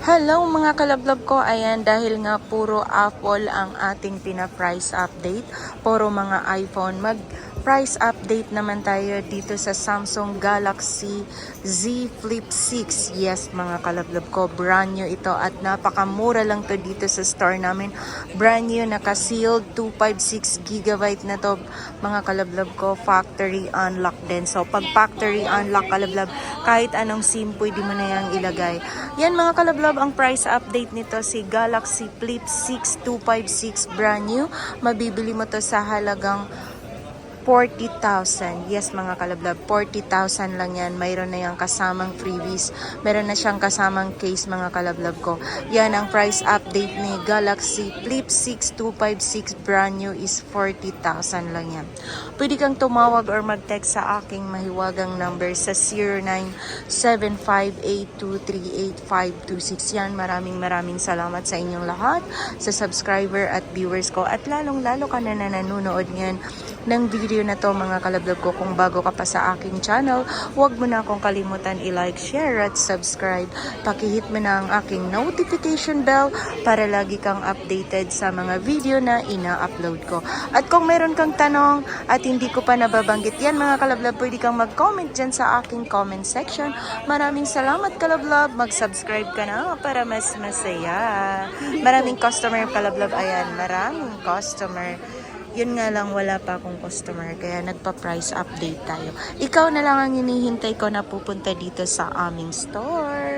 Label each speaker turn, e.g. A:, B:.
A: Hello mga kalablab ko, ayan dahil nga puro Apple ang ating pina-price update, puro mga iPhone, mag-price update naman tayo dito sa Samsung Galaxy Z Flip 6. Yes mga kalablab ko, brand new ito at napakamura lang to dito sa store namin. Brand new, naka-sealed, 256GB na to mga kalablab ko, factory unlock din. So pag factory unlock kalablab, kahit anong SIM pwede mo na yung ilagay. Yan mga kalablab, ang price update nito si Galaxy Flip 6 256 brand new. Mabibili mo to sa halagang 40,000. Yes mga kalablab, 40,000 lang yan. Mayroon na yung kasamang freebies. Meron na siyang kasamang case mga kalablab ko. Yan ang price update ni Galaxy Flip 6 256 brand new is 40,000 lang yan. Pwede kang tumawag or mag-text sa aking mahiwagang number sa 097582385526. Yan, maraming salamat sa inyong lahat, sa subscriber at viewers ko. At lalong-lalo ka na nanonood ngayon ng video na to mga kalablab ko. Kung bago ka pa sa aking channel, huwag mo na akong kalimutan i-like, share at subscribe. Pakihit mo na ang aking notification bell para lagi kang updated sa mga video na ina-upload ko. At kung meron kang tanong at hindi ko pa nababanggit yan mga kalablab, pwede kang mag-comment dyan sa aking comment section. Maraming salamat kalablab, mag-subscribe ka na para mas masaya. Maraming customer kalablab, ayan, maraming customer. Yun nga lang, wala pa akong customer, kaya nagpa-price update tayo. Ikaw na lang ang hinihintay ko na pupunta dito sa aming store.